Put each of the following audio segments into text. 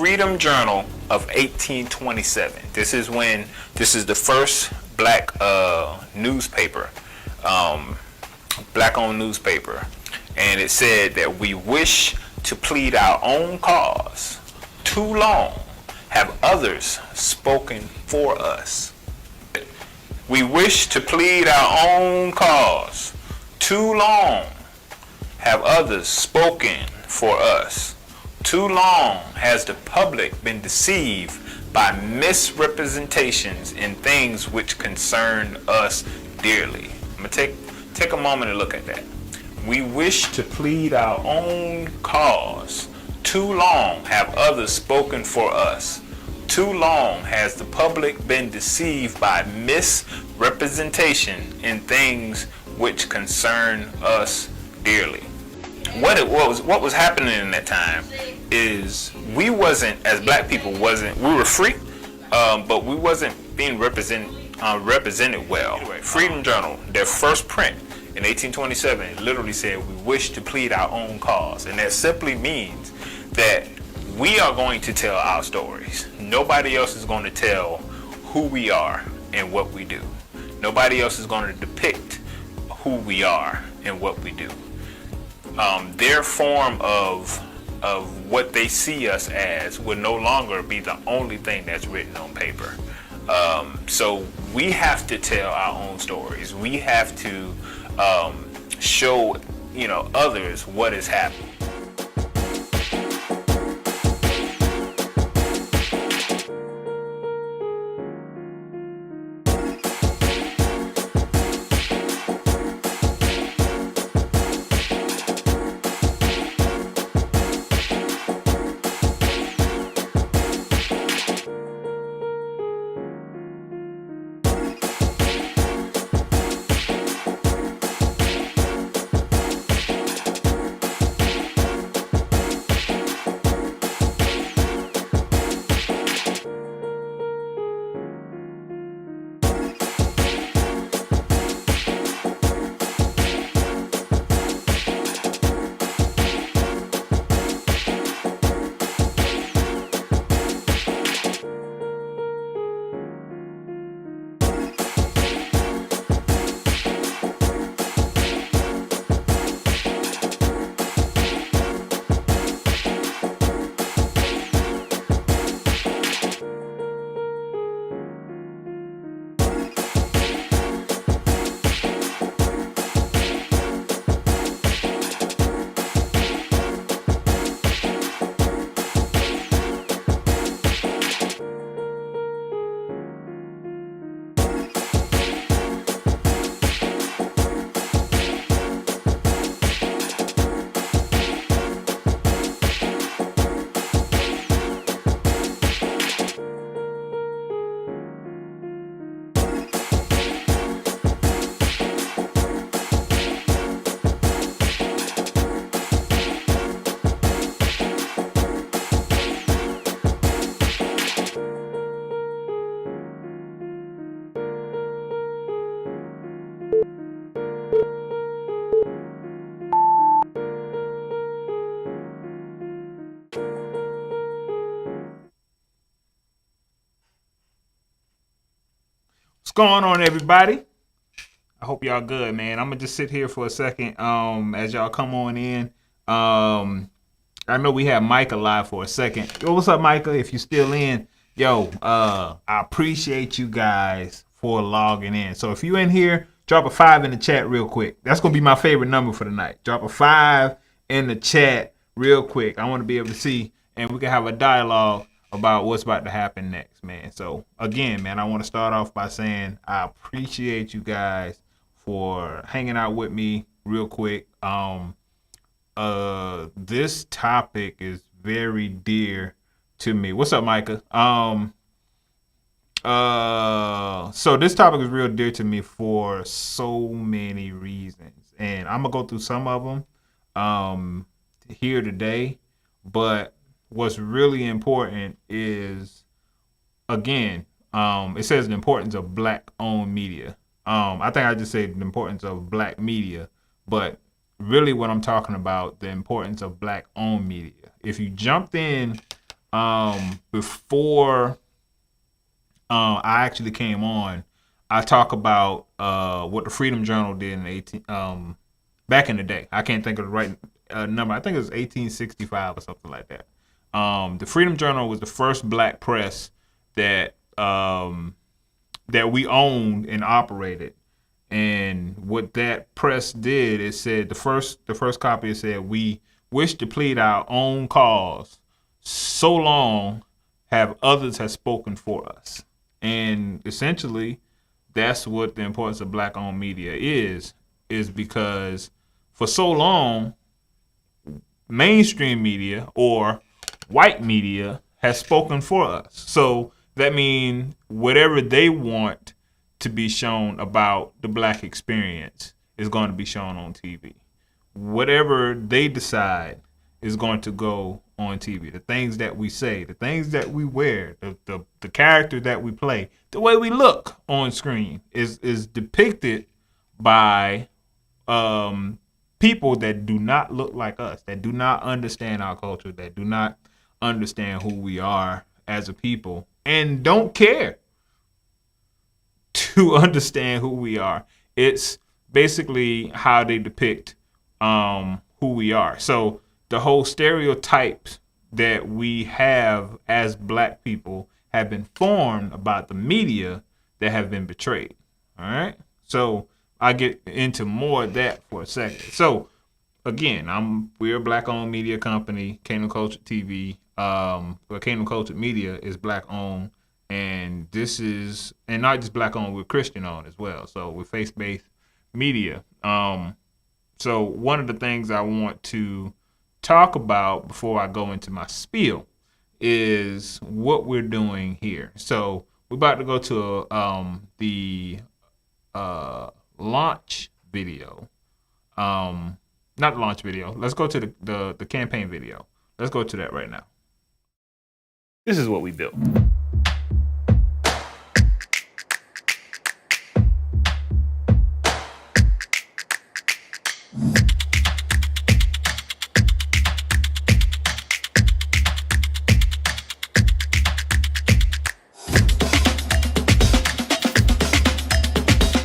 Freedom Journal of 1827. This is the first black newspaper, black-owned newspaper, and it said that we wish to plead our own cause. Too long have others spoken for us. We wish to plead our own cause. Too long have others spoken for us. Too long has the public been deceived by misrepresentations in things which concern us dearly. I'm going to take a moment and look at that. We wish to plead our own cause. Too long have others spoken for us. Too long has the public been deceived by misrepresentation in things which concern us dearly. What was happening in that time is we wasn't, as black people, we were free, but we wasn't being represented well. Freedom Journal, their first print in 1827, it literally said, we wish to plead our own cause. And that simply means that we are going to tell our stories. Nobody else is going to tell who we are and what we do. Nobody else is going to depict who we are and what we do. Their form of what they see us as will no longer be the only thing that's written on paper. So we have to tell our own stories. We have to show, others what is happening. What's going on, everybody? I hope y'all good, man. I'm gonna just sit here for a second as y'all come on in. I know we have Micah live for a second. Yo, what's up, Micah? If you're still in, I appreciate you guys for logging in. So if you're in here, drop a 5 in the chat real quick. That's gonna be my favorite number for the night. Drop a 5 in the chat real quick. I want to be able to see, and we can have a dialogue about what's about to happen next, man. So again, man, I want to start off by saying I appreciate you guys for hanging out with me real quick. This topic is very dear to me. What's up, Micah? So this topic is real dear to me for so many reasons, and I'm gonna go through some of them here today, but what's really important is, again, it says the importance of black-owned media. I think I just said the importance of black media, but really what I'm talking about, the importance of black-owned media. If you jumped in Before I actually came on, I talk about what the Freedom Journal did in back in the day. I can't think of the right number. I think it was 1865 or something like that. The Freedom Journal was the first black press that that we owned and operated. And what that press did, it said the first copy, it said, "We wish to plead our own cause. So long have others have spoken for us." And essentially, that's what the importance of black-owned media is because for so long, mainstream media or white media has spoken for us. So that means whatever they want to be shown about the black experience is going to be shown on TV. Whatever they decide is going to go on TV. The things that we say, the things that we wear, the character that we play, the way we look on screen is depicted by people that do not look like us, that do not understand our culture, that do not understand who we are as a people, and don't care to understand who we are. It's basically how they depict who we are. So the whole stereotypes that we have as black people have been formed about the media that have been betrayed. All right. So I get into more of that for a second. So again, we're a black-owned media company, Kingdom Culture TV. Kingdom Culture Media is black-owned, and this is, and not just black-owned, we're Christian-owned as well. So we're faith-based media. So one of the things I want to talk about before I go into my spiel is what we're doing here. So we're about to go to the launch video. Not the launch video. Let's go to the campaign video. Let's go to that right now. This is what we built.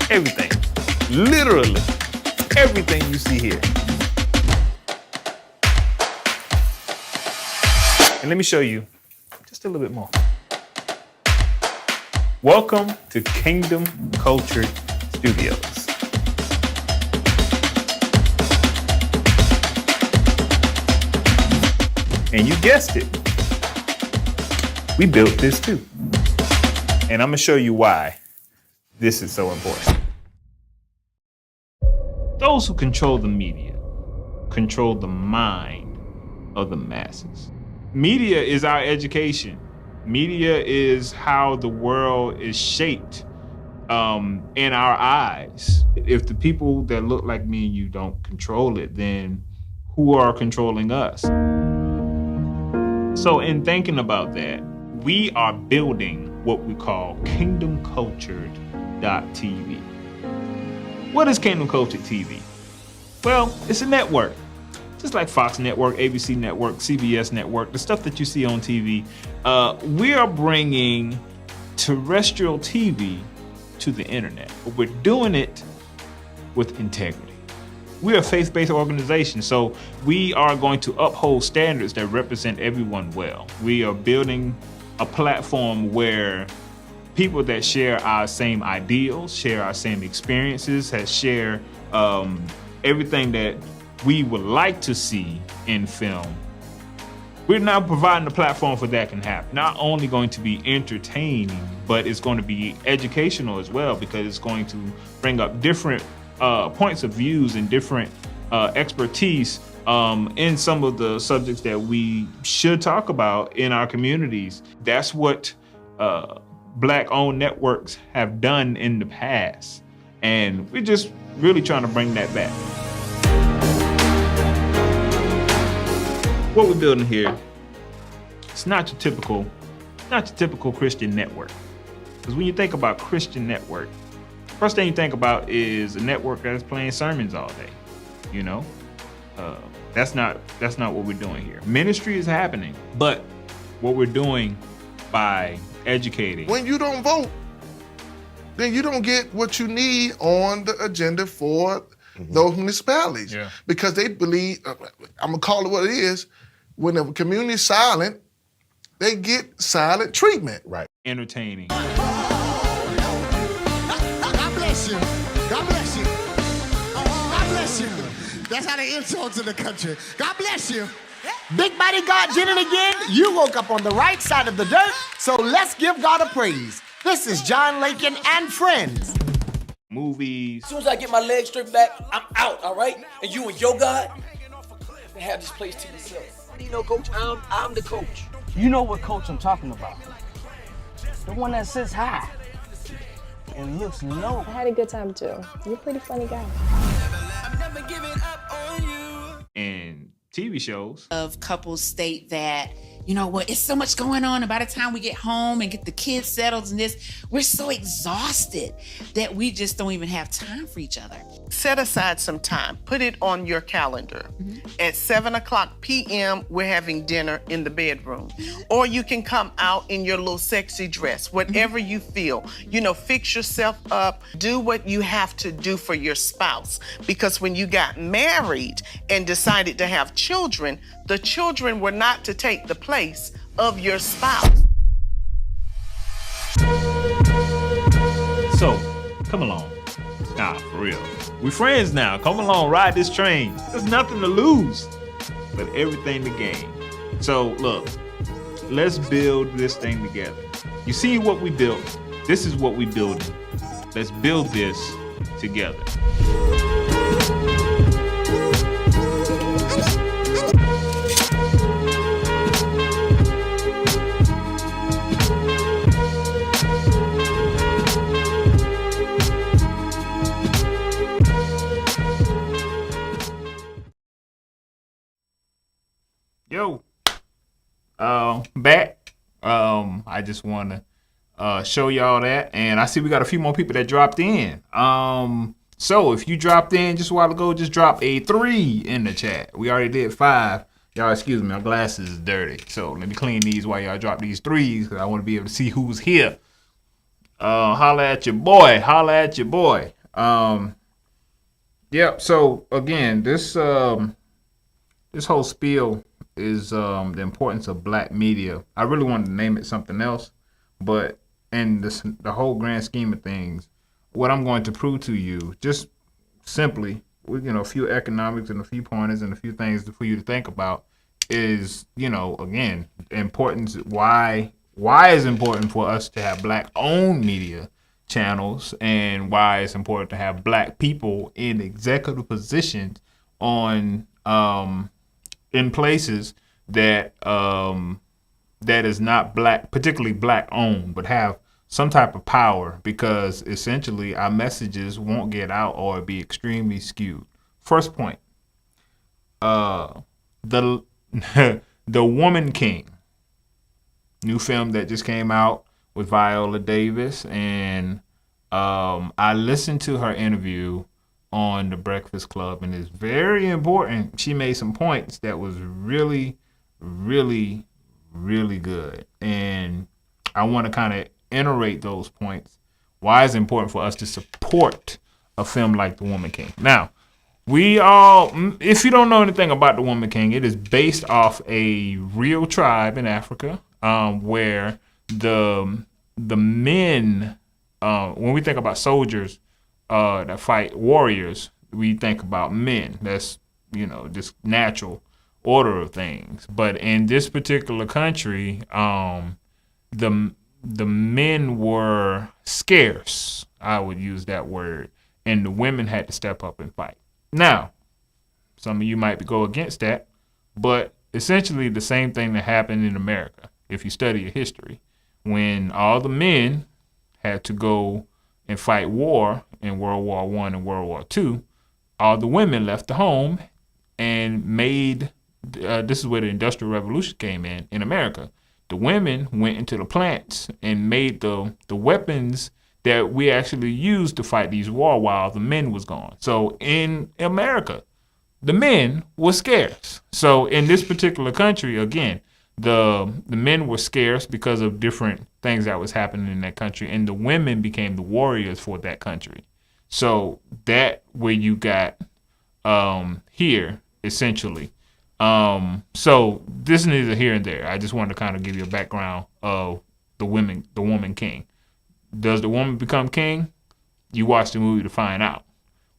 Everything. Literally everything you see here. And let me show you just a little bit more. Welcome to Kingdom Culture Studios. And you guessed it, we built this too. And I'm gonna show you why this is so important. Those who control the media control the mind of the masses. Media is our education. Media is how the world is shaped in our eyes. If the people that look like me and you don't control it, then who are controlling us? So in thinking about that, we are building what we call KingdomCultured.tv. What is Kingdom Culture TV? Well, it's a network. Just like Fox Network, ABC Network, CBS Network, the stuff that you see on TV. We are bringing terrestrial TV to the internet, but we're doing it with integrity. We're a faith-based organization, so we are going to uphold standards that represent everyone well. We are building a platform where people that share our same ideals, share our same experiences, share everything that we would like to see in film. We're now providing a platform for that can happen. Not only going to be entertaining, but it's going to be educational as well, because it's going to bring up different points of views and different expertise in some of the subjects that we should talk about in our communities. That's what Black-owned networks have done in the past, and we're just really trying to bring that back. What we're building here, it's not your typical Christian network. Because when you think about Christian network, first thing you think about is a network that's playing sermons all day. You know, that's not what we're doing here. Ministry is happening, but what we're doing by educating. When you don't vote, then you don't get what you need on the agenda for those municipalities. Yeah. Because they believe, I'm gonna call it what it is, when the community is silent, they get silent treatment. Right. Entertaining. God bless you. God bless you. God bless you. That's how they insult to the country. God bless you. Big Mighty God did it again. You woke up on the right side of the dirt, so let's give God a praise. This is John Lincoln and Friends. Movies. As soon as I get my legs stripped back, I'm out, all right? And you and your God can have this place to yourself. You know, Coach, I'm the coach. You know what coach I'm talking about. The one that sits high and looks low. I had a good time too. You're a pretty funny guy. And TV shows. Of couples state that, you know what, it's so much going on, and by the time we get home and get the kids settled and this, we're so exhausted that we just don't even have time for each other. Set aside some time. Put it on your calendar. At 7:00 p.m., we're having dinner in the bedroom. Or you can come out in your little sexy dress, whatever you feel. You know, fix yourself up. Do what you have to do for your spouse. Because when you got married and decided to have children, the children were not to take the place of your spouse. So, come along. Nah, for real. We friends now. Come along, ride this train. There's nothing to lose, but everything to gain. So, look, let's build this thing together. You see what we built? This is what we building. Let's build this together. Yo, back. I just want to show y'all that, and I see we got a few more people that dropped in. So if you dropped in just a while ago, just drop a 3 in the chat. We already did 5. Y'all, excuse me, my glasses is dirty, so let me clean these while y'all drop these 3s because I want to be able to see who's here. Holla at your boy. Holla at your boy. Yep. So again, this whole spiel is the importance of black media. I really wanted to name it something else, but in the whole grand scheme of things, what I'm going to prove to you, just simply with a few economics and a few pointers and a few things for you to think about, is again importance. Why it's important for us to have black-owned media channels, and why it's important to have black people in executive positions on in places that that is not black, particularly black owned, but have some type of power, because essentially our messages won't get out or be extremely skewed. First point, the Woman King, new film that just came out with Viola Davis, and I listened to her interview on The Breakfast Club, and it's very important. She made some points that was really, really, really good, and I want to kind of iterate those points. Why it's important for us to support a film like The Woman King. Now, if you don't know anything about The Woman King, it is based off a real tribe in Africa, where the men, when we think about soldiers that fight warriors, we think about men. That's just natural order of things. But in this particular country, the men were scarce, I would use that word, and the women had to step up and fight. Now, some of you might go against that, but essentially the same thing that happened in America, if you study your history, when all the men had to go and fight war in World War I and World War II, all the women left the home and made, this is where the Industrial Revolution came in America. The women went into the plants and made the weapons that we actually used to fight these war while the men was gone. So in America, the men were scarce. So in this particular country, again, the men were scarce because of different things that was happening in that country, and the women became the warriors for that country. So that where you got here essentially. So this is neither here and there. I just wanted to kind of give you a background of the woman king. Does the woman become king? You watch the movie to find out.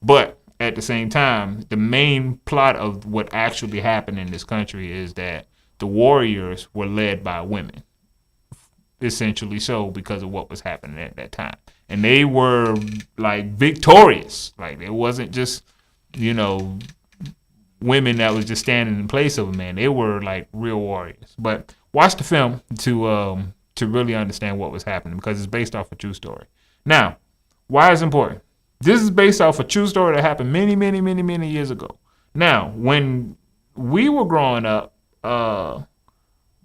But at the same time, the main plot of what actually happened in this country is that the warriors were led by women, essentially so because of what was happening at that time. And they were like victorious. Like it wasn't just, women that was just standing in place of a man. They were like real warriors. But watch the film to really understand what was happening because it's based off a true story. Now, why is it important? This is based off a true story that happened many, many, many, many years ago. Now, when we were growing up,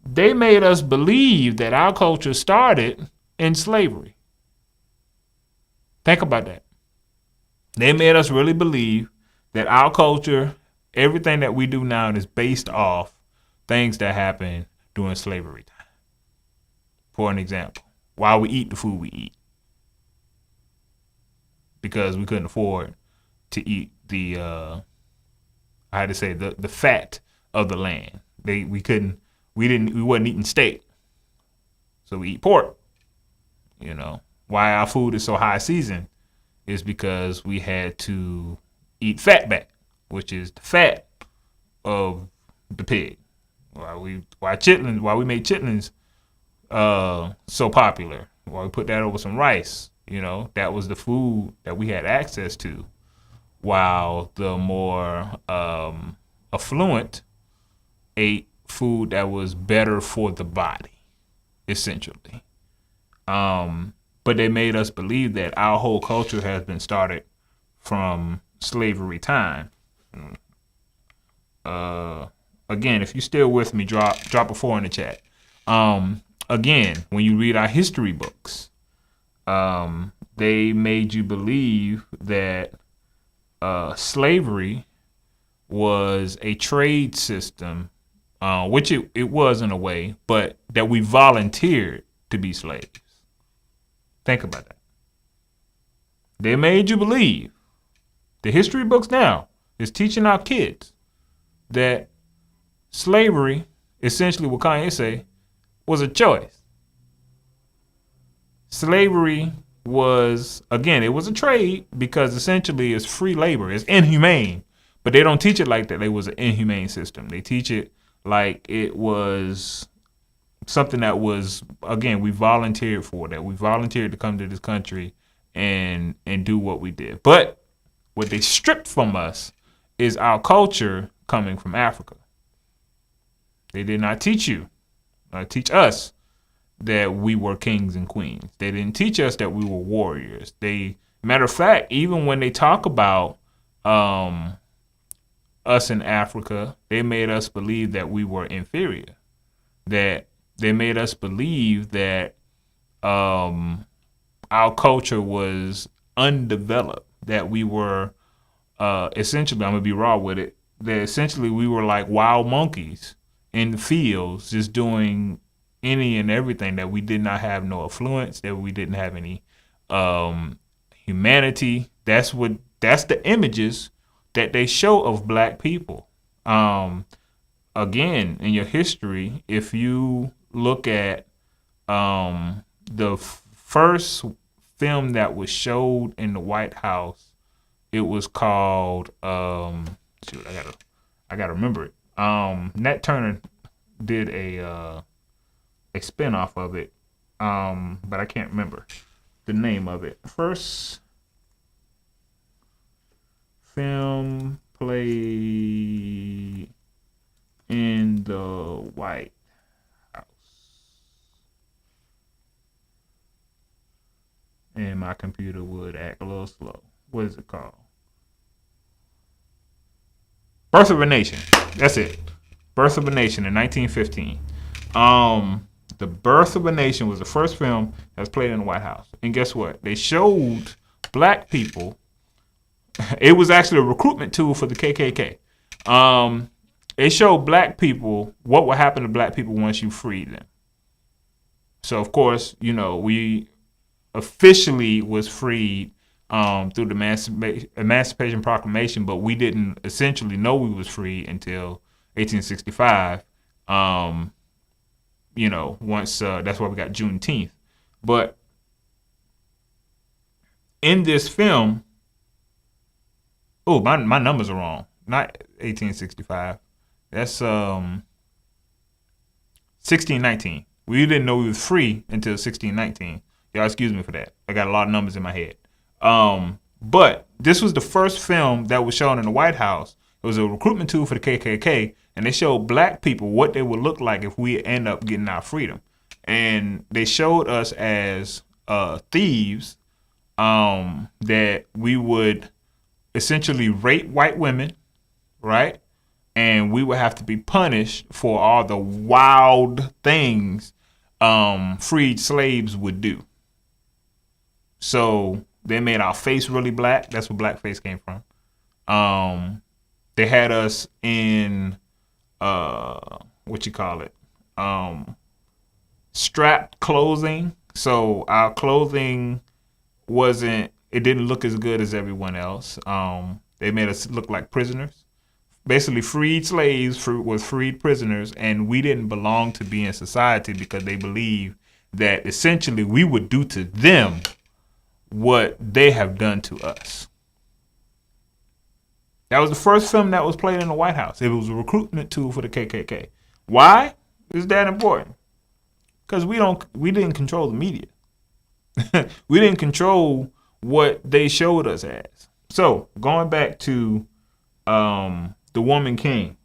they made us believe that our culture started in slavery. Think about that. They made us really believe that our culture, everything that we do now is based off things that happened during slavery time. For an example, why we eat the food we eat. Because we couldn't afford to eat the fat of the land. We wasn't eating steak. So we eat pork. Why our food is so high seasoned is because we had to eat fatback, which is the fat of the pig. Why we made chitlins so popular. Why we put that over some rice. That was the food that we had access to, while the more affluent ate food that was better for the body, essentially. But they made us believe that our whole culture has been started from slavery time. Again, if you're still with me, drop a 4 in the chat. Again, when you read our history books, they made you believe that slavery was a trade system, which it was in a way, but that we volunteered to be slaves. Think about that. They made you believe. The history books now is teaching our kids that slavery, essentially what Kanye say, was a choice. Slavery was, again, it was a trade because essentially it's free labor. It's inhumane, but they don't teach it like that. It was an inhumane system. They teach it like it was something that was, again, we volunteered for that. We volunteered to come to this country and do what we did. But what they stripped from us is our culture coming from Africa. They did not teach us that we were kings and queens. They didn't teach us that we were warriors. Matter of fact, even when they talk about us in Africa, they made us believe that we were inferior. That they made us believe that our culture was undeveloped. That we were essentially, I'm gonna be raw with it, that essentially we were like wild monkeys in the fields, just doing any and everything, that we did not have no affluence, that we didn't have any humanity. That's the images that they show of black people. Again, in your history, if you look at the first film that was showed in the White House, it was called I gotta remember it. Nat Turner did a spin-off of it, but I can't remember the name of it. First film played in the White House. And my computer would act a little slow. What is it called? Birth of a Nation. That's it. Birth of a Nation in 1915. The Birth of a Nation was the first film that was played in the White House. And guess what? They showed black people. It was actually a recruitment tool for the KKK. it showed black people what would happen to black people once you freed them. So of course, you know, we officially was freed through the Emancipation Proclamation, but we didn't essentially know we was free until 1865. You know, once that's why we got Juneteenth. But in this film, oh, my numbers are wrong. Not 1865. That's 1619. We didn't know we was free until 1619. Y'all excuse me for that. I got a lot of numbers in my head. But this was the first film that was shown in the White House. It was a recruitment tool for the KKK, and they showed black people what they would look like if we end up getting our freedom. And they showed us as thieves, that we would essentially rape white women, right? And we would have to be punished for all the wild things freed slaves would do. So they made our face really black. That's where blackface came from. They had us in strapped clothing. So our clothing it didn't look as good as everyone else. They made us look like prisoners. Basically, freed slaves was freed prisoners, and we didn't belong to be in society because they believed that essentially we would do to them what they have done to us. That was the first film that was played in the White House. It was a recruitment tool for the KKK. Why is that important? Because we didn't control the media. We didn't control what they showed us as. So going back to The Woman King,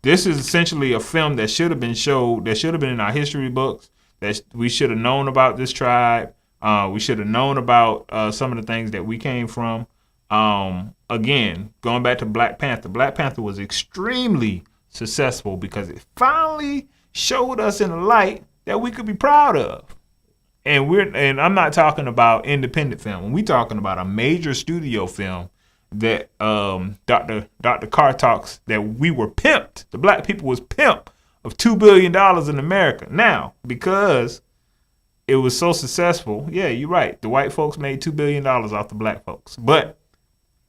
this is essentially a film that should have been showed, that should have been in our history books, that we should have known about this tribe. We should have known about some of the things that we came from. Again, going back to Black Panther. Black Panther was extremely successful because it finally showed us in a light that we could be proud of. And I'm not talking about independent film. We're talking about a major studio film that Dr. Carr talks that we were pimped. The black people was pimped of $2 billion in America. Now, because it was so successful, yeah, you're right. The white folks made $2 billion off the black folks. But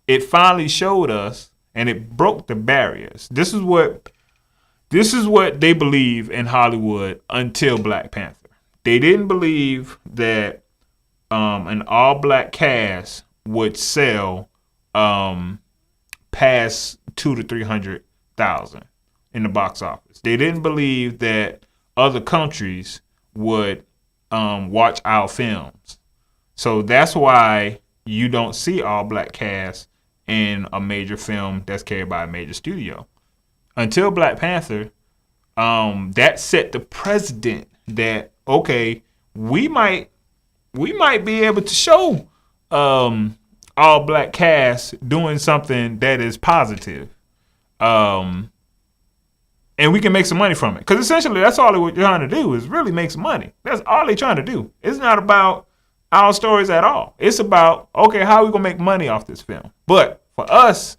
it finally showed us, and it broke the barriers. This is what they believe in Hollywood until Black Panther. They didn't believe that an all-black cast would sell past 200,000 to 300,000 in the box office. They didn't believe that other countries would watch our films. So that's why you don't see all-black cast in a major film that's carried by a major studio. Until Black Panther, that set the precedent that, okay, we might be able to show all black cast doing something that is positive, and we can make some money from it. Because essentially, that's all they're trying to do is really make some money. That's all they're trying to do. It's not about our stories at all. It's about, okay, how are we gonna make money off this film? But for us,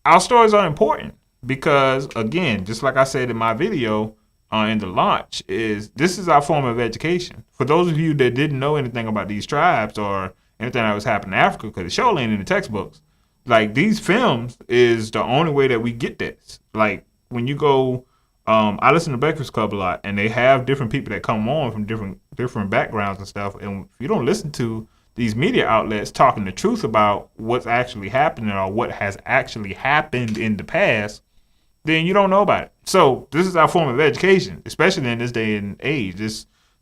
our stories are important because, again, just like I said in my video in the launch, this is our form of education. For those of you that didn't know anything about these tribes or anything that was happening in Africa, because it surely ain't in the textbooks, like these films is the only way that we get this. Like when you go, I listen to Breakfast Club a lot, and they have different people that come on from different backgrounds and stuff. And if you don't listen to these media outlets talking the truth about what's actually happening or what has actually happened in the past, then you don't know about it. So this is our form of education, especially in this day and age.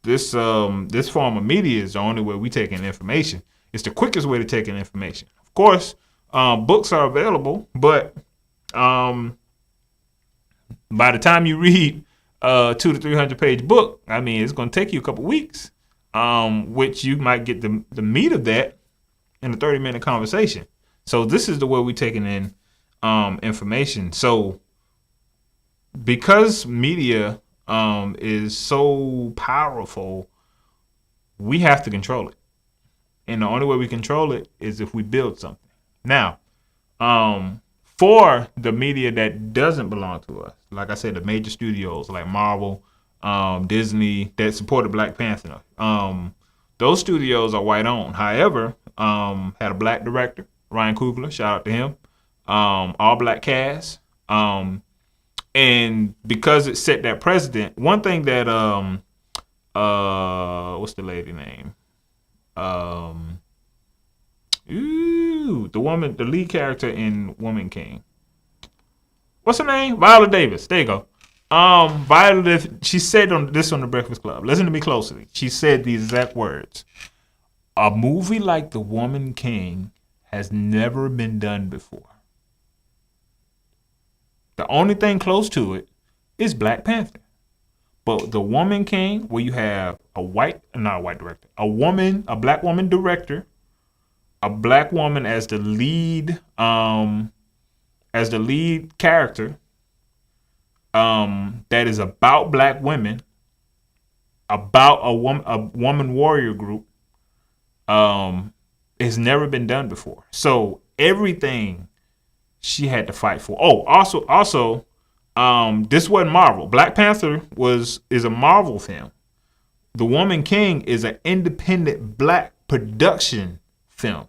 This form of media is the only way we take in information. It's the quickest way to take in information. Of course, books are available, but by the time you read a 200 to 300 page book, I mean, it's going to take you a couple weeks, which you might get the meat of that in a 30-minute conversation. So this is the way we're taking in information. So because media is so powerful, we have to control it. And the only way we control it is if we build something. Now, for the media that doesn't belong to us. Like I said, the major studios like Marvel, Disney that supported Black Panther. Those studios are white owned. However, had a black director, Ryan Coogler, shout out to him. All black cast. And because it set that precedent, one thing that what's the lady name? The woman, the lead character in Woman King. What's her name? Viola Davis. There you go. Viola, she said on the Breakfast Club. Listen to me closely. She said the exact words. A movie like The Woman King has never been done before. The only thing close to it is Black Panther. But The Woman King, where you have a black woman director, a black woman as the lead character, that is about black women, about a woman warrior group, has never been done before. So everything she had to fight for. Oh, also, this wasn't Marvel. Black Panther is a Marvel film. The Woman King is an independent black production film.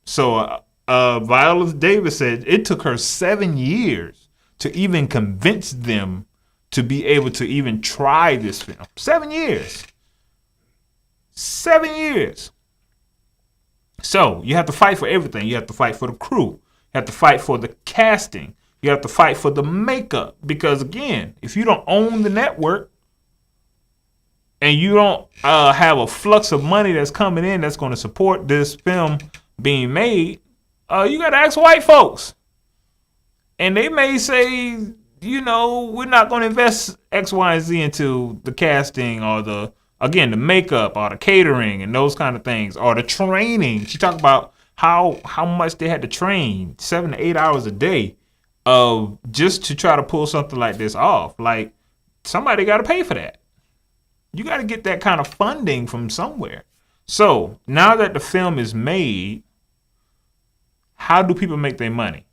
So Viola Davis said it took her 7 years to even convince them to be able to even try this film. 7 years. 7 years. So you have to fight for everything. You have to fight for the crew. You have to fight for the casting. You have to fight for the makeup. Because again, if you don't own the network and you don't have a flux of money that's coming in that's going to support this film being made, you got to ask white folks. And they may say, we're not going to invest X, Y, and Z into the casting or the makeup or the catering and those kind of things, or the training. She talked about how much they had to train 7 to 8 hours a day just to try to pull something like this off. Like, somebody got to pay for that. You got to get that kind of funding from somewhere. So now that the film is made, how do people make their money?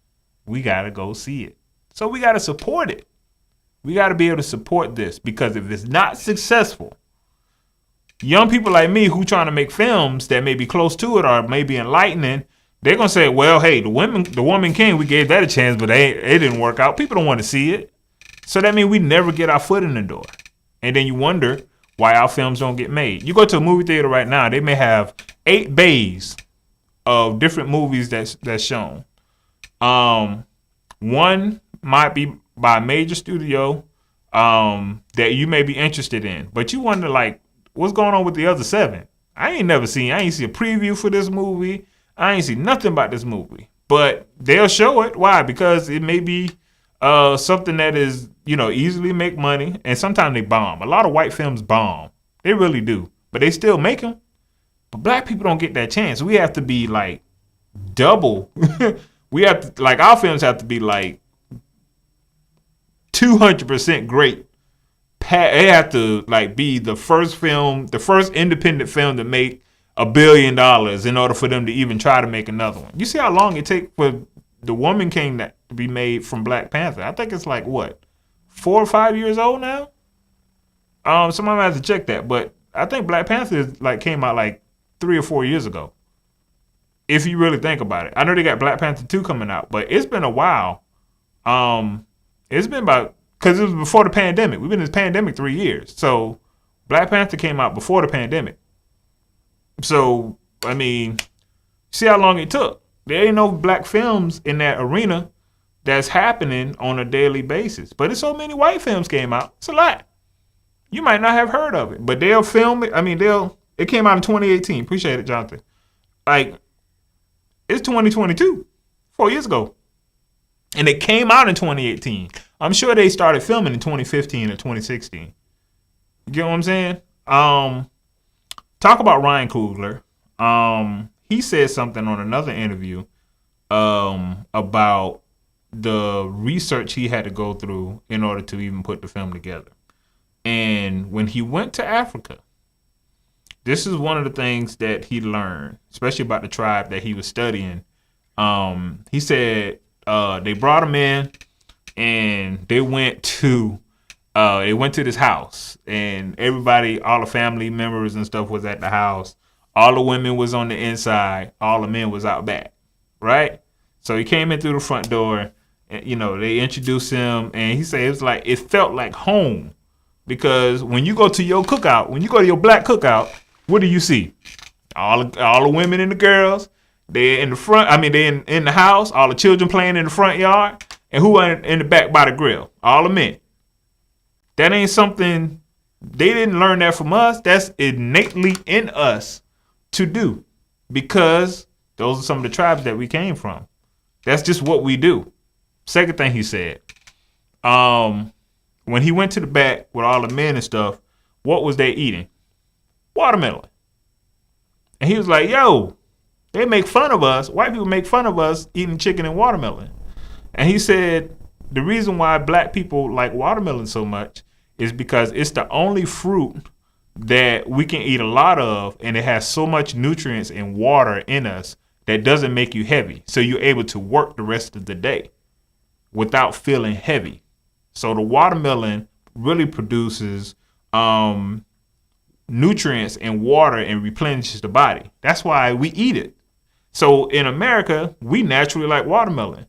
We got to go see it. So we got to support it. We got to be able to support this, because if it's not successful, young people like me who trying to make films that may be close to it or maybe enlightening, they're going to say, well, hey, the Woman King, we gave that a chance, but it didn't work out. People don't want to see it. So that means we never get our foot in the door. And then you wonder why our films don't get made. You go to a movie theater right now, they may have 8 bays of different movies that's shown. One might be by a major studio that you may be interested in. But you wonder, like, what's going on with the other 7? I ain't see a preview for this movie. I ain't see nothing about this movie. But they'll show it. Why? Because it may be something that is, easily make money. And sometimes they bomb. A lot of white films bomb. They really do. But they still make them. But black people don't get that chance. We have to be like double. We have to, like, our films have to be like 200% great. They have to like be the first independent film to make $1 billion in order for them to even try to make another one. You see how long it takes for The Woman King to be made from Black Panther? I think it's like 4 or 5 years old now. Somebody has to check that, but I think Black Panther came out like 3 or 4 years ago. If you really think about it, I know they got Black Panther 2 coming out, but it's been a while. It's been about, because it was before the pandemic. We've been in this pandemic 3 years. So Black Panther came out before the pandemic. So, I mean, see how long it took. There ain't no black films in that arena that's happening on a daily basis. But it's so many white films came out. It's a lot. You might not have heard of it, but they'll film it. I mean, it came out in 2018. Appreciate it, Jonathan. Like, it's 2022, 4 years ago. And it came out in 2018. I'm sure they started filming in 2015 or 2016. You get what I'm saying? Talk about Ryan Coogler. He said something on another interview about the research he had to go through in order to even put the film together. And when he went to Africa, this is one of the things that he learned, especially about the tribe that he was studying He said they brought him in and they went to this house, and everybody, all the family members and stuff was at the house. All the women was on the inside, all the men was out back, right? So he came in through the front door, and they introduced him, and he said it felt like home, because when you go to your cookout, when you go to your black cookout, what do you see? All the women and the girls, they're in the front. I mean, they're in the house. All the children playing in the front yard, and who are in the back by the grill? All the men. That ain't something they didn't learn that from us. That's innately in us to do, because those are some of the tribes that we came from. That's just what we do. Second thing he said, when he went to the back with all the men and stuff, what was they eating? Watermelon. And he was like, yo, they make fun of us. White people make fun of us eating chicken and watermelon. And he said the reason why black people like watermelon so much is because it's the only fruit that we can eat a lot of, and it has so much nutrients and water in us that doesn't make you heavy. So you're able to work the rest of the day without feeling heavy. So the watermelon really produces nutrients and water and replenishes the body. That's why we eat it. So in America, we naturally like watermelon,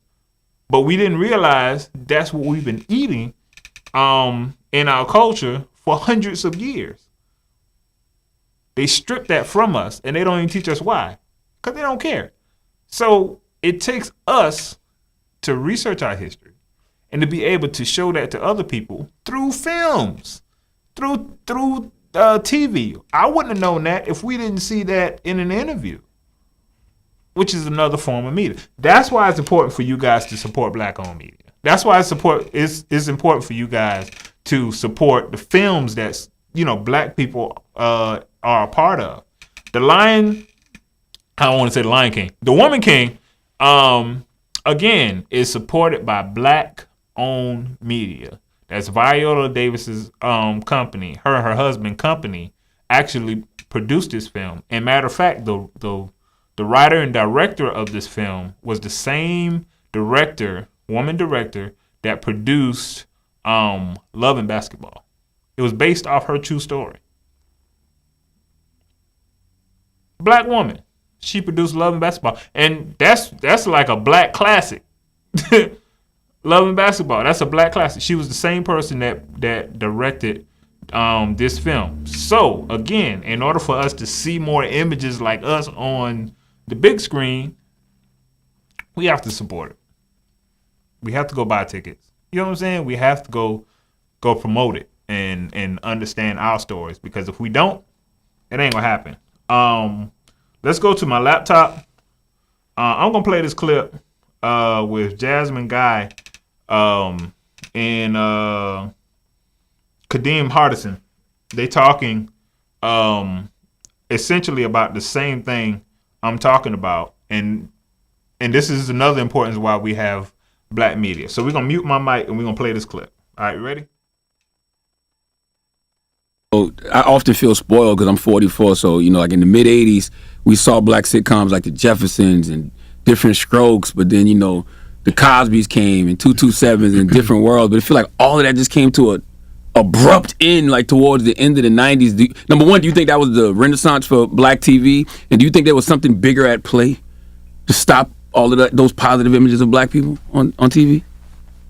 but we didn't realize that's what we've been eating in our culture for hundreds of years. They strip that from us, and they don't even teach us why, because they don't care. So it takes us to research our history and to be able to show that to other people through films, through TV. I wouldn't have known that if we didn't see that in an interview, which is another form of media. That's why it's important for you guys to support black-owned media. That's why it's important for you guys to support the films that's black people are a part of. The Lion, I don't want to say the Lion King. The Woman King, again, is supported by black-owned media. That's Viola Davis's company. Her and her husband company actually produced this film. And matter of fact, the writer and director of this film was the same woman director that produced Love and Basketball. It was based off her true story. Black woman. She produced Love and Basketball. And that's like a black classic. Love and Basketball. That's a black classic. She was the same person that directed this film. So, again, in order for us to see more images like us on the big screen, we have to support it. We have to go buy tickets. You know what I'm saying? We have to go promote it and understand our stories, because if we don't, it ain't gonna happen. Let's go to my laptop. I'm gonna play this clip with Jasmine Guy and Kadeem Hardison. They talking essentially about the same thing I'm talking about, and this is another importance why we have black media. So we're gonna mute my mic and we're gonna play this clip. All right, you ready? I often feel spoiled because I'm 44, so like in the mid 80s we saw black sitcoms like the Jeffersons and different strokes, but then the Cosbys came and 227s and different worlds, but I feel like all of that just came to a abrupt end, like towards the end of the 90s. Number one, do you think that was the renaissance for black TV, and do you think there was something bigger at play to stop all of those positive images of black people on TV?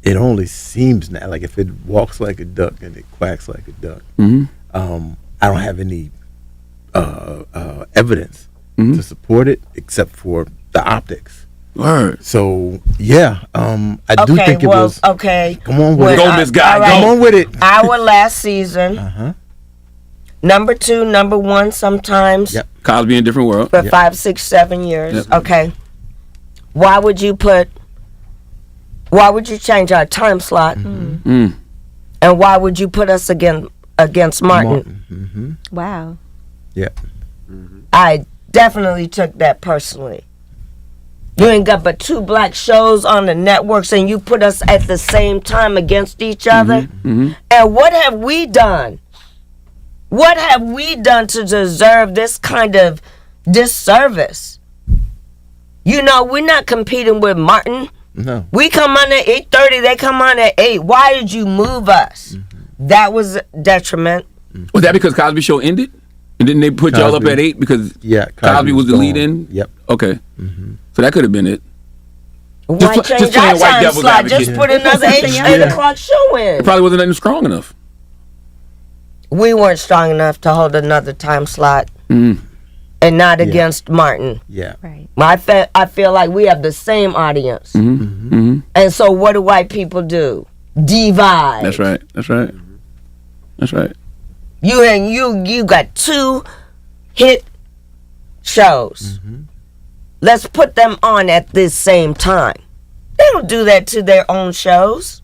It only seems now, like if it walks like a duck and it quacks like a duck. Mm-hmm. I don't have any evidence to support it except for the optics. Word. So yeah, I do think it was. Okay. Come on with it. Go, Miss Guy. Right. Come on with it. Our last season. Number 2, number 1 sometimes. Yep. Cosby in Different World. For 5, 6, 7 years. Yep. Okay. Why would you change our time slot? Mm. And why would you put us against Martin? Wow. Yeah. I definitely took that personally. You ain't got but 2 black shows on the networks, and you put us at the same time against each other. Mm-hmm. And what have we done? What have we done to deserve this kind of disservice? You know, we're not competing with Martin. No. We come on at 8:30. They come on at 8. Why did you move us? That was a detriment. Was that because Cosby Show ended? And then they put y'all up Cosby. at 8 because Yeah, Cosby was the gone. lead in? Yep. Okay. So that could have been it. Why just change playing our white time devil's slot? advocate. Just put another 8 o'clock show in. It probably wasn't even strong enough. We weren't strong enough to hold another time slot. And not against Martin. Yeah. Right. I feel like we have the same audience. And so what do white people do? Divide. That's right. That's right. That's right. You got 2 hit shows. Let's put them on at this same time. They don't do that to their own shows.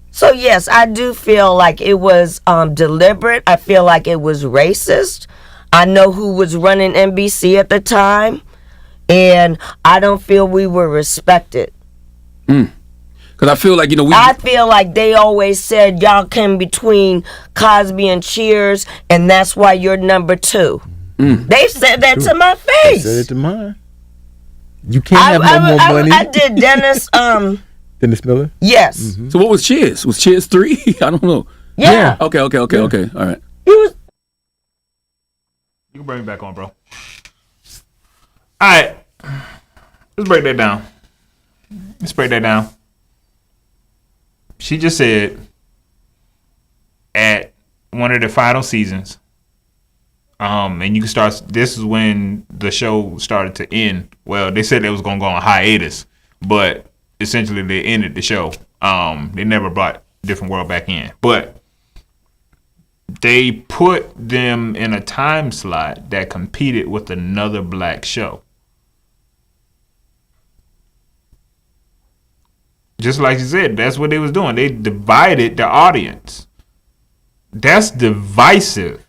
So yes, I do feel like it was deliberate. I feel like it was racist. I know who was running NBC at the time, and I don't feel we were respected. Because I feel like, I feel like they always said y'all came between Cosby and Cheers, and that's why you're number 2. They said that to my They face. said it to mine. You can't have no more money. I did Dennis. Dennis Miller? Yes. So what was Cheers? Was Cheers 3? I don't know. Yeah. Okay. All right. You can bring me back on, bro. All right. Let's break that down. She just said at one of the final seasons, and you can start. This is when the show started to end. Well, they said it was going to go on hiatus, but essentially they ended the show. They never brought Different World back in, but they put them in a time slot that competed with another black show. Just like you said, that's what they was doing. They divided the audience. That's divisive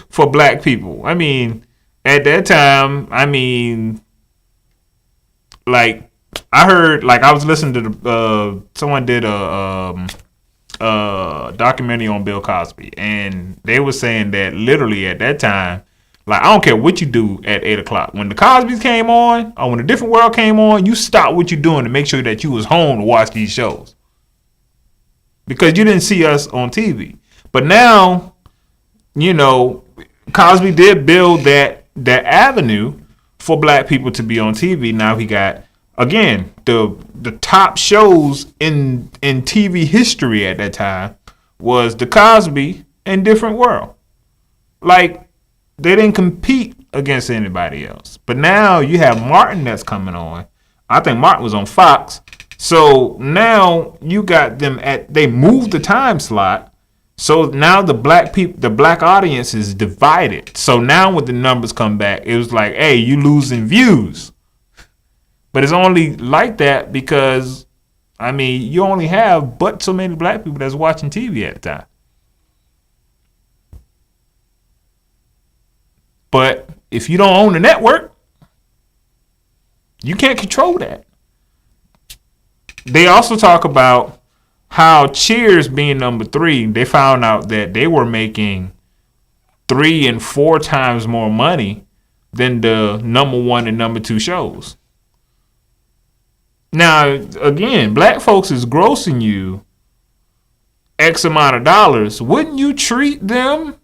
for black people. I mean, at that time, like I heard, like I was listening to someone did a documentary on Bill Cosby, and they were saying that literally at that time, like I don't care what you do at 8 o'clock. When the Cosbys came on, or when the Different World came on, you stopped what you're doing to make sure that you was home to watch these shows, because you didn't see us on TV. But now, Cosby did build that avenue for black people to be on TV. Now he got, again, the top shows in TV history at that time was The Cosby and Different World. Like, they didn't compete against anybody else. But now you have Martin that's coming on. I think Martin was on Fox. So now you got them they moved the time slot. So now the black audience is divided. So now when the numbers come back, it was like, hey, you losing views. But it's only like that because, you only have but so many black people that's watching TV at the time. But if you don't own the network, you can't control that. They also talk about how Cheers being number 3, they found out that they were making 3 and 4 times more money than the number 1 and number 2 shows. Now, again, black folks is grossing you X amount of dollars. Wouldn't you treat them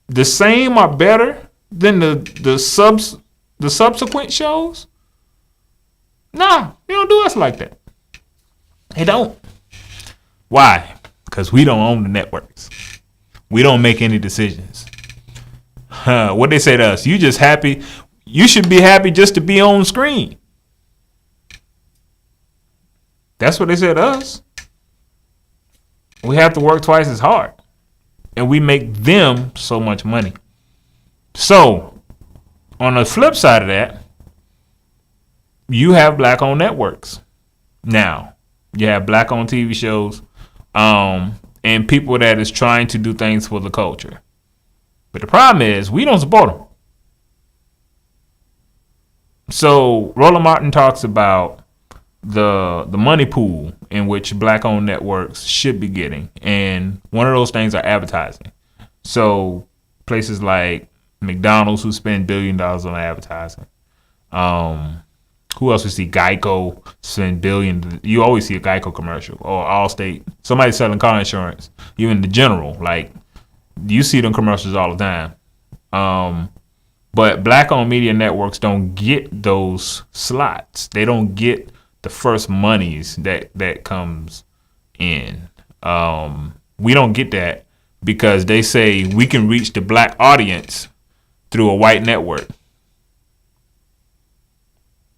the same or better than the subsequent shows? Nah, they don't do us like that. They don't. Why? Because we don't own the networks. We don't make any decisions. What they say to us, you just happy. You should be happy just to be on screen. That's what they said to us. We have to work twice as hard. And we make them so much money. So, on the flip side of that, you have black-owned networks. Now, you have black-owned TV shows, and people that is trying to do things for the culture. But the problem is, we don't support them. So, Roland Martin talks about the money pool in which black-owned networks should be getting, and one of those things are advertising. So places like McDonald's, who spend $1 billion on advertising. Who else we see? Geico spend billion. You always see a Geico commercial or Allstate. Somebody selling car insurance. Even the General, like you see them commercials all the time. But black-owned media networks don't get those slots. They don't get the first monies that comes in. We don't get that because they say we can reach the black audience through a white network.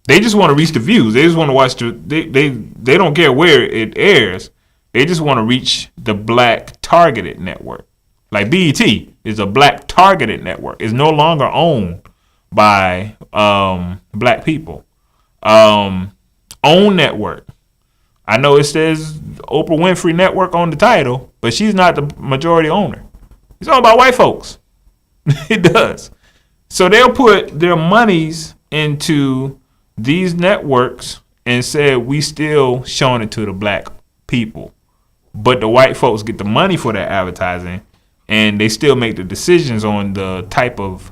They just want to reach the views. They just want to watch they don't care where it airs. They just want to reach the black targeted network. Like BET is a black targeted network. It's no longer owned by black people. Own network. I know it says Oprah Winfrey Network on the title, but she's not the majority owner. It's all about white folks. It does. So they'll put their monies into these networks and said we still showing it to the black people, but the white folks get the money for that advertising, and they still make the decisions on the type of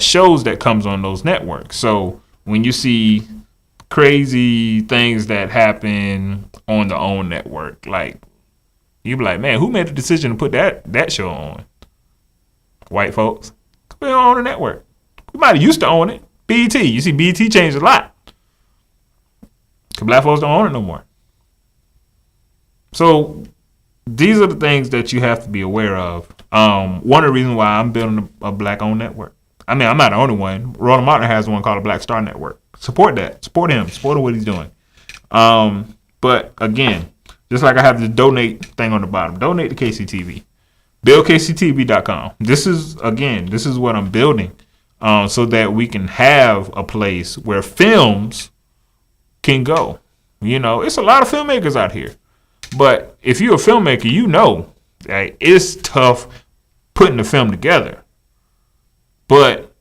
shows that comes on those networks. So when you see crazy things that happen on the own network, like you be like, man, who made the decision to put that show on? White folks. We don't own the network. We might have used to own it. BET. You see, BET changed a lot. Because black folks don't own it no more. So these are the things that you have to be aware of. One of the reasons why I'm building a black-owned network. I mean, I'm not the only one. Roland Martin has one called the Black Star Network. Support that. Support him. Support what he's doing. But again, just like I have the donate thing on the bottom, donate to KCTV. BuildKCTV.com. This is what I'm building. So that we can have a place where films can go. You know, it's a lot of filmmakers out here. But if you're a filmmaker, you know that it's tough putting the film together. But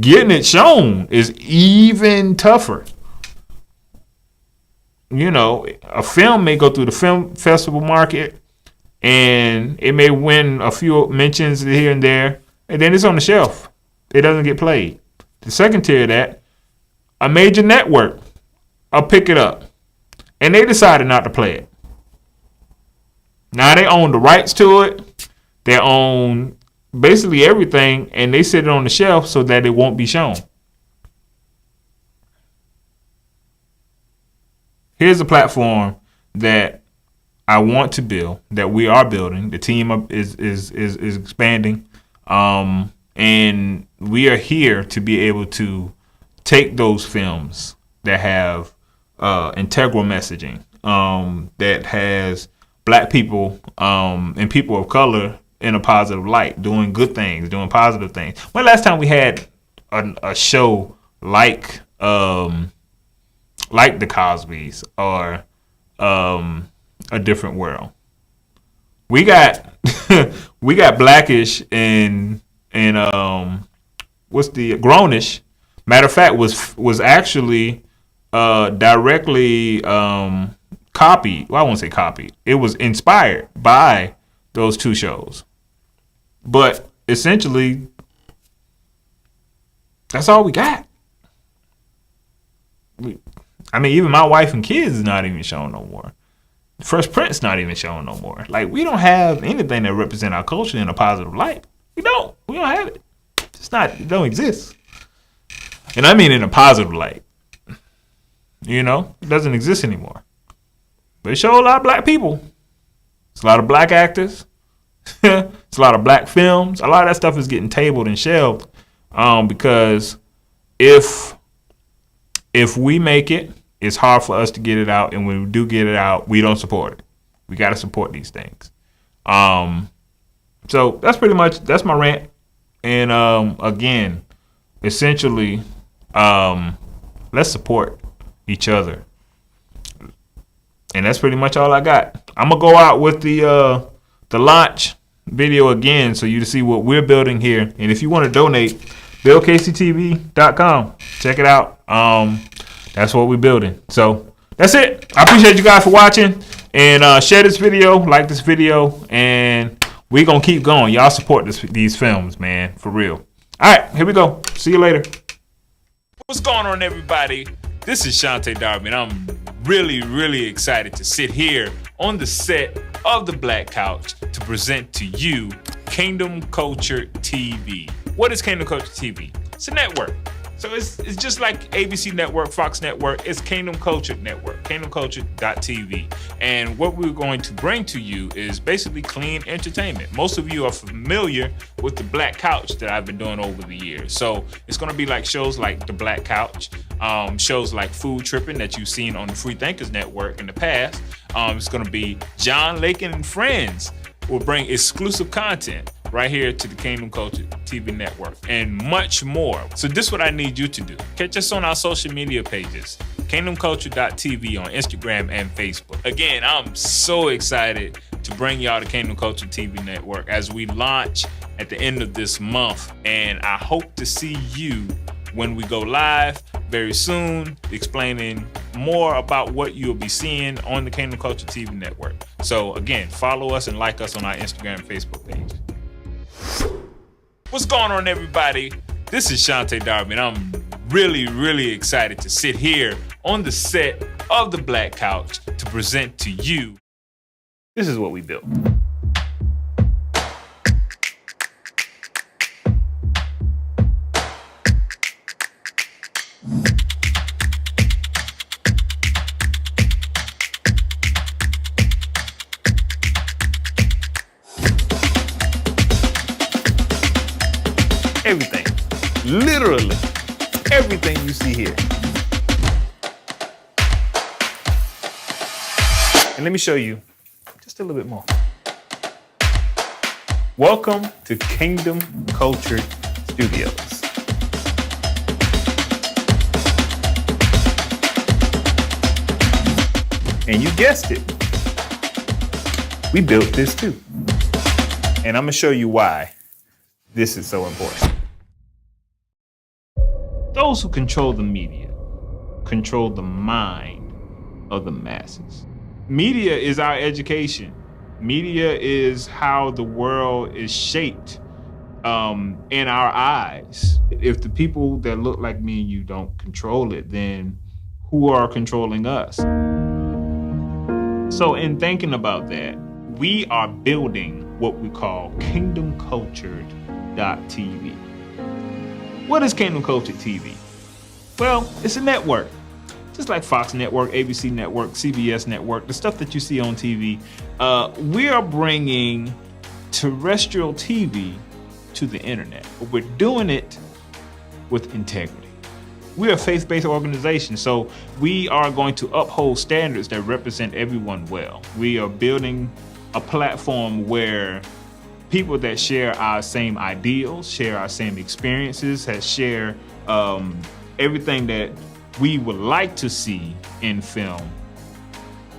getting it shown is even tougher. You know, a film may go through the film festival market and it may win a few mentions here and there, and then it's on the shelf. It doesn't get played. The second tier of that, a major network, I'll pick it up. And they decided not to play it. Now they own the rights to it. They own basically everything, and they sit it on the shelf so that it won't be shown. Here's a platform that I want to build, that we are building. The team is expanding. And we are here to be able to take those films that have integral messaging, that has black people and people of color in a positive light, doing good things, doing positive things. When last time we had a show like The Cosbys or A Different World? We got Blackish and what's the Grownish? Matter of fact, was actually directly copied. Well, I won't say copied. It was inspired by those two shows. But essentially, that's all we got. I mean, even my wife and kids is not even showing no more. Fresh Prince not even showing no more. Like, we don't have anything that represent our culture in a positive light. We don't have it. It don't exist. And I mean in a positive light. You know, it doesn't exist anymore. But it shows a lot of black people. It's a lot of black actors. It's a lot of black films. A lot of that stuff is getting tabled and shelved because if we make it, it's hard for us to get it out, and when we do get it out, we don't support it. We got to support these things. So that's my rant. And again, essentially, let's support each other. And that's pretty much all I got. I'm gonna go out with the launch video again, so you to see what we're building here. And if you want to donate, BuildKCTV.com. Check it out. That's what we're building. So that's it. I appreciate you guys for watching, and share this video, like this video, and we're gonna keep going. Y'all support these films, man, for real. All right, here we go. See you later. What's going on, everybody? This is Shante Darby, and I'm really excited to sit here on the set of The Black Couch to present to you Kingdom Culture TV. What is Kingdom Culture TV? It's a network. So it's just like ABC Network, Fox Network. It's Kingdom Culture Network, kingdomculture.tv. And what we're going to bring to you is basically clean entertainment. Most of you are familiar with The Black Couch that I've been doing over the years. So it's going to be like shows like The Black Couch, shows like Food Tripping that you've seen on the Free Thinkers Network in the past. It's going to be John Lakin and Friends will bring exclusive content right here to the Kingdom Culture TV network and much more. So this is what I need you to do. Catch us on our social media pages, kingdomculture.tv on Instagram and Facebook. Again, I'm so excited to bring y'all the Kingdom Culture TV network as we launch at the end of this month. And I hope to see you when we go live very soon, explaining more about what you'll be seeing on the Kingdom Culture TV network. So again, follow us and like us on our Instagram and Facebook page. What's going on, everybody? This is Shante Darby, and I'm really excited to sit here on the set of The Black Couch to present to you. This is what we built. Everything, literally everything you see here. And let me show you just a little bit more. Welcome to Kingdom Culture Studios. And you guessed it, we built this too. And I'm gonna show you why this is so important. Those who control the media control the mind of the masses. Media is our education. Media is how the world is shaped in our eyes. If the people that look like me and you don't control it, then who are controlling us? So in thinking about that, we are building what we call kingdomculture.tv. What is Kingdom Culture TV? Well, it's a network. Just like Fox Network, ABC Network, CBS Network, the stuff that you see on TV. We are bringing terrestrial TV to the internet, but we're doing it with integrity. We're a faith-based organization, so we are going to uphold standards that represent everyone well. We are building a platform where people that share our same ideals, share our same experiences, that share everything that we would like to see in film.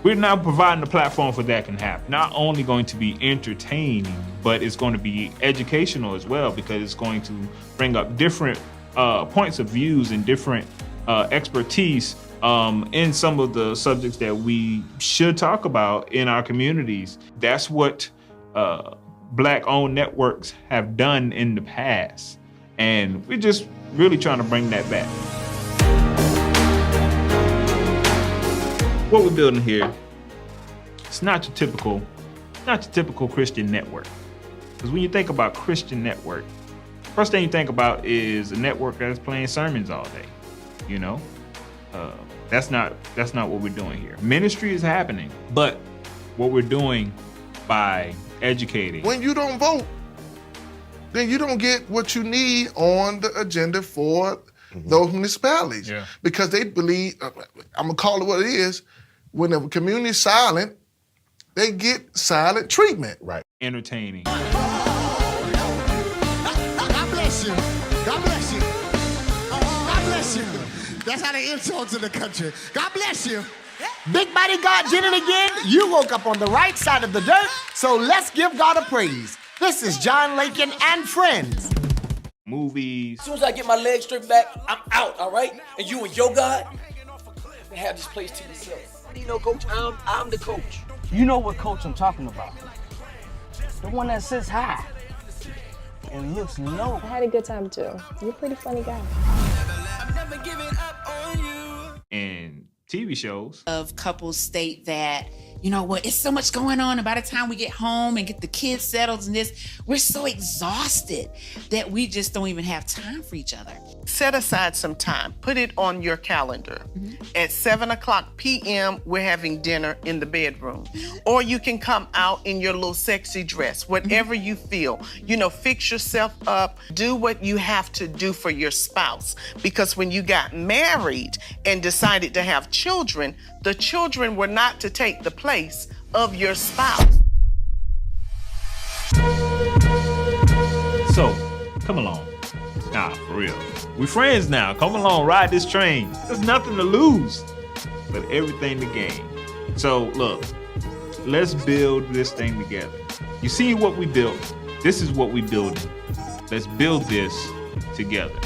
We're now providing a platform for that can happen. Not only going to be entertaining, but it's going to be educational as well, because it's going to bring up different points of views and different expertise in some of the subjects that we should talk about in our communities. That's what Black-owned networks have done in the past, and we're just really trying to bring that back. What we're building here, it's not your typical Christian network. Because when you think about Christian network, first thing you think about is a network that's playing sermons all day. You know, that's not what we're doing here. Ministry is happening, but what we're doing by educating. When you don't vote, then you don't get what you need on the agenda for those municipalities. Yeah. Because they believe, I'm gonna call it what it is, when the community is silent, they get silent treatment. Right. Entertaining. God bless you. God bless you. God bless you. That's how they insult to the country. God bless you. Big body God did it again. You woke up on the right side of the dirt, so let's give God a praise. This is John Lakin and Friends. Movies. As soon as I get my legs stripped back, I'm out, all right? And you and your God can have this place to yourself. You know, Coach, I'm the coach. You know what coach I'm talking about. The one that sits high and looks low. I had a good time too. You're a pretty funny guy. And TV shows. Of couples state that, you know what, it's so much going on, and by the time we get home and get the kids settled and this, we're so exhausted that we just don't even have time for each other. Set aside some time. Put it on your calendar. At 7:00 p.m., we're having dinner in the bedroom. Or you can come out in your little sexy dress, whatever you feel. You know, fix yourself up. Do what you have to do for your spouse. Because when you got married and decided to have children, the children were not to take the place of your spouse. So, come along. Nah, for real. We friends now. Come along, ride this train. There's nothing to lose, but everything to gain. So, look, let's build this thing together. You see what we built? This is what we building. Let's build this together.